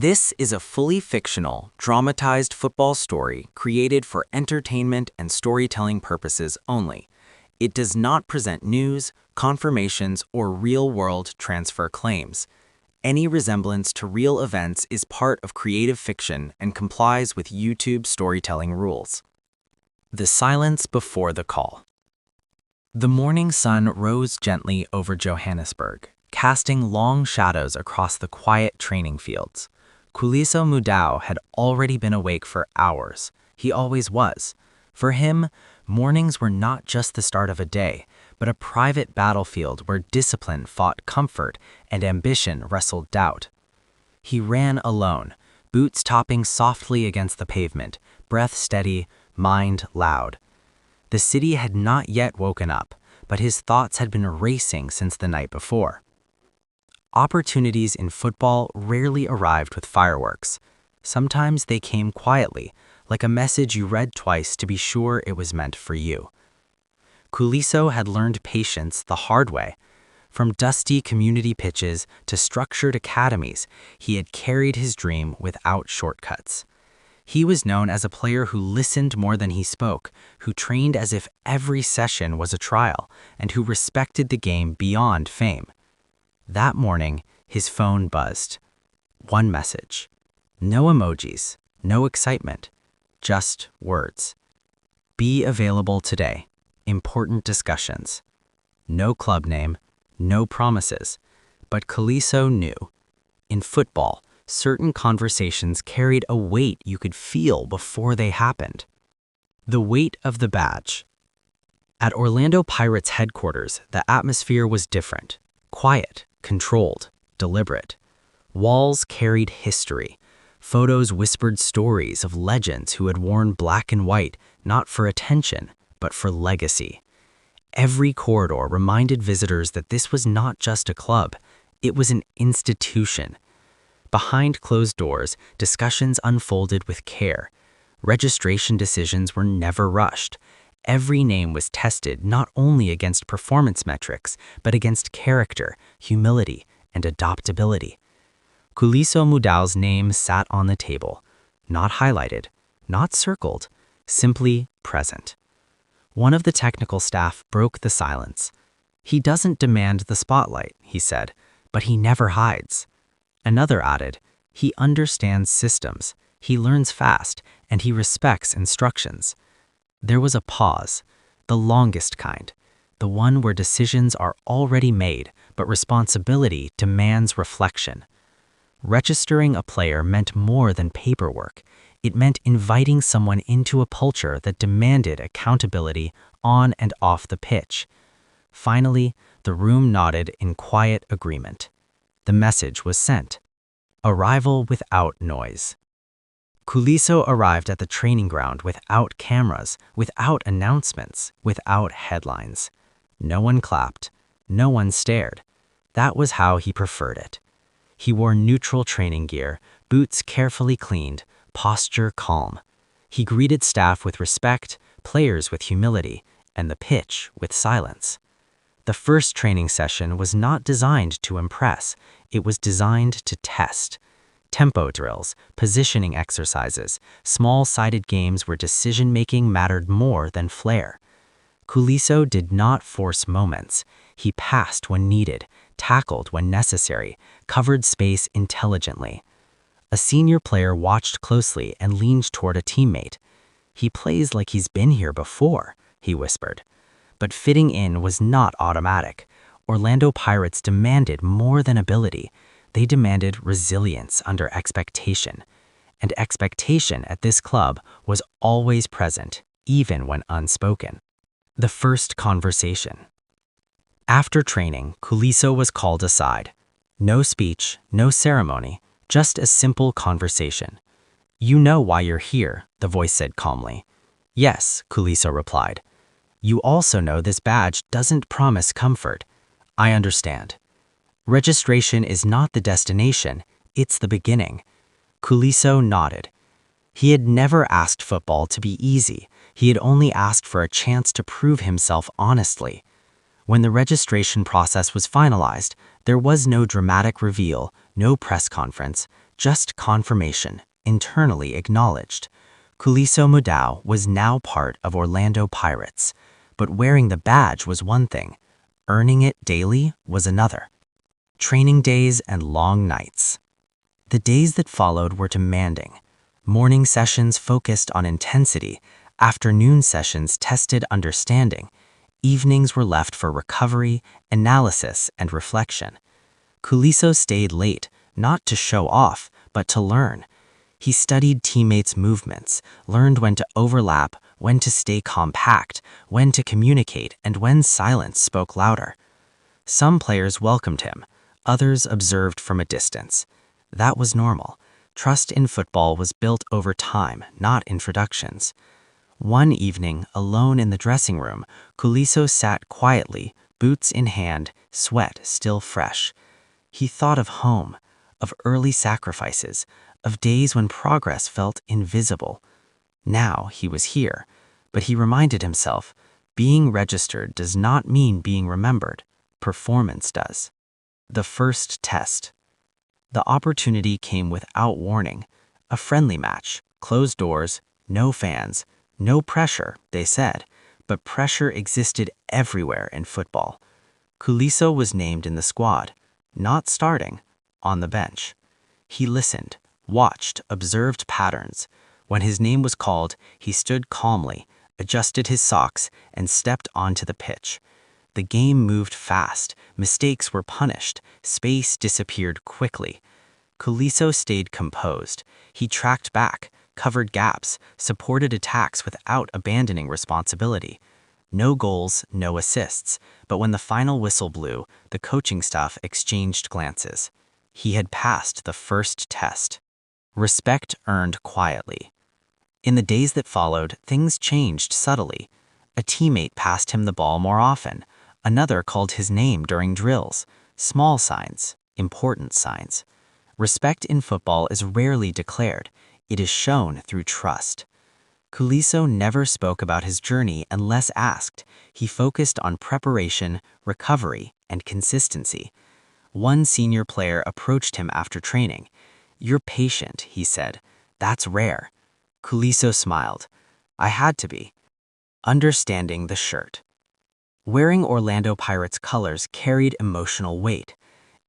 This is a fully fictional, dramatized football story created for entertainment and storytelling purposes only. It does not present news, confirmations, or real-world transfer claims. Any resemblance to real events is part of creative fiction and complies with YouTube storytelling rules. The silence before the call. The morning sun rose gently over Johannesburg, casting long shadows across the quiet training fields. Khuliso Mudau'S had already been awake for hours. He always was. For him, mornings were not just the start of a day, but a private battlefield where discipline fought comfort and ambition wrestled doubt. He ran alone, boots topping softly against the pavement, breath steady, mind loud. The city had not yet woken up, but his thoughts had been racing since the night before. Opportunities in football rarely arrived with fireworks. Sometimes they came quietly, like a message you read twice to be sure it was meant for you. Khuliso had learned patience the hard way. From dusty community pitches to structured academies, he had carried his dream without shortcuts. He was known as a player who listened more than he spoke, who trained as if every session was a trial, and who respected the game beyond fame. That morning, his phone buzzed. One message. No emojis, no excitement, just words. Be available today. Important discussions. No club name, no promises. But Khuliso knew. In football, certain conversations carried a weight you could feel before they happened. The weight of the badge. At Orlando Pirates headquarters, the atmosphere was different. Quiet, controlled, deliberate. Walls carried history. Photos whispered stories of legends who had worn black and white, not for attention, but for legacy. Every corridor reminded visitors that this was not just a club, it was an institution. Behind closed doors, discussions unfolded with care. Registration decisions were never rushed. Every name was tested not only against performance metrics, but against character, humility, and adaptability. Khuliso Mudau'S name sat on the table, not highlighted, not circled, simply present. One of the technical staff broke the silence. He doesn't demand the spotlight, he said, but he never hides. Another added, he understands systems, he learns fast, and he respects instructions. There was a pause, the longest kind, the one where decisions are already made, but responsibility demands reflection. Registering a player meant more than paperwork. It meant inviting someone into a culture that demanded accountability on and off the pitch. Finally, the room nodded in quiet agreement. The message was sent. Arrival without noise. Khuliso arrived at the training ground without cameras, without announcements, without headlines. No one clapped. No one stared. That was how he preferred it. He wore neutral training gear, boots carefully cleaned, posture calm. He greeted staff with respect, players with humility, and the pitch with silence. The first training session was not designed to impress. It was designed to test. Tempo drills, positioning exercises, small-sided games where decision-making mattered more than flair. Khuliso did not force moments. He passed when needed, tackled when necessary, covered space intelligently. A senior player watched closely and leaned toward a teammate. He plays like he's been here before, he whispered. But fitting in was not automatic. Orlando Pirates demanded more than ability. They demanded resilience under expectation. And expectation at this club was always present, even when unspoken. The first conversation. After training, Khuliso was called aside. No speech, no ceremony, just a simple conversation. "You know why you're here," the voice said calmly. "Yes," Khuliso replied. "You also know this badge doesn't promise comfort." "I understand." Registration is not the destination, it's the beginning. Khuliso nodded. He had never asked football to be easy. He had only asked for a chance to prove himself honestly. When the registration process was finalized, there was no dramatic reveal, no press conference, just confirmation, internally acknowledged. Khuliso Mudau was now part of Orlando Pirates, but wearing the badge was one thing, earning it daily was another. Training days and long nights. The days that followed were demanding. Morning sessions focused on intensity, afternoon sessions tested understanding, evenings were left for recovery, analysis, and reflection. Khuliso stayed late, not to show off, but to learn. He studied teammates' movements, learned when to overlap, when to stay compact, when to communicate, and when silence spoke louder. Some players welcomed him, others observed from a distance. That was normal. Trust in football was built over time, not introductions. One evening, alone in the dressing room, Khuliso sat quietly, boots in hand, sweat still fresh. He thought of home, of early sacrifices, of days when progress felt invisible. Now he was here, but he reminded himself, being registered does not mean being remembered. Performance does. The first test. The opportunity came without warning. A friendly match, closed doors, no fans, no pressure, they said, but pressure existed everywhere in football. Khuliso was named in the squad, not starting, on the bench. He listened, watched, observed patterns. When his name was called, he stood calmly, adjusted his socks, and stepped onto the pitch. The game moved fast, mistakes were punished, space disappeared quickly. Khuliso stayed composed. He tracked back, covered gaps, supported attacks without abandoning responsibility. No goals, no assists, but when the final whistle blew, the coaching staff exchanged glances. He had passed the first test. Respect earned quietly. In the days that followed, things changed subtly. A teammate passed him the ball more often. Another called his name during drills. Small signs, important signs. Respect in football is rarely declared. It is shown through trust. Khuliso never spoke about his journey unless asked. He focused on preparation, recovery, and consistency. One senior player approached him after training. "You're patient," he said. "That's rare." Khuliso smiled. "I had to be." Understanding the shirt. Wearing Orlando Pirates colors carried emotional weight.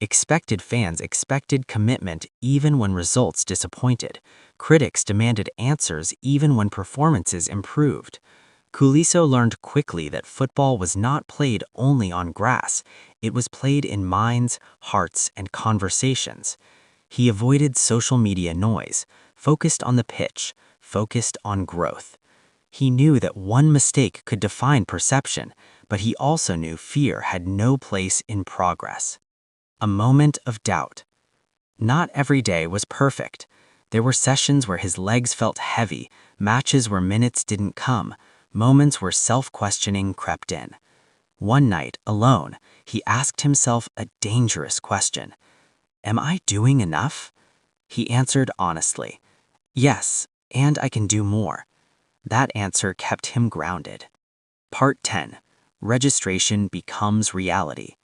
Expected fans expected commitment even when results disappointed. Critics demanded answers even when performances improved. Khuliso learned quickly that football was not played only on grass. It was played in minds, hearts, and conversations. He avoided social media noise, focused on the pitch, focused on growth. He knew that one mistake could define perception, but he also knew fear had no place in progress. A moment of doubt. Not every day was perfect. There were sessions where his legs felt heavy, matches where minutes didn't come, moments where self-questioning crept in. One night, alone, he asked himself a dangerous question. Am I doing enough? He answered honestly, yes, and I can do more. That answer kept him grounded. Part 10. Registration becomes reality.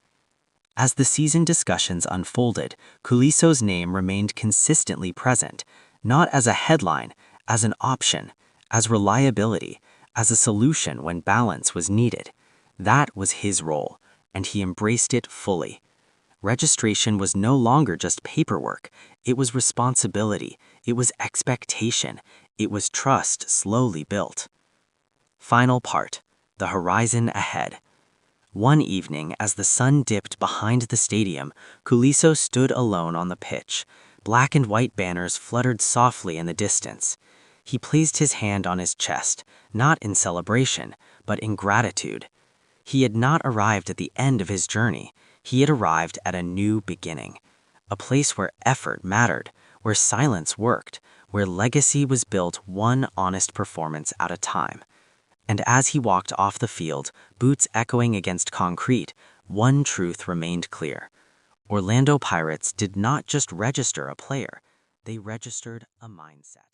As the season discussions unfolded, Khuliso's name remained consistently present, not as a headline, as an option, as reliability, as a solution when balance was needed. That was his role, and he embraced it fully. Registration was no longer just paperwork. It was responsibility. It was expectation. It was trust slowly built. Final part. The horizon ahead. One evening, as the sun dipped behind the stadium, Khuliso stood alone on the pitch. Black and white banners fluttered softly in the distance. He placed his hand on his chest, not in celebration, but in gratitude. He had not arrived at the end of his journey. He had arrived at a new beginning. A place where effort mattered, where silence worked, where legacy was built one honest performance at a time. And as he walked off the field, boots echoing against concrete, one truth remained clear. Orlando Pirates did not just register a player, they registered a mindset.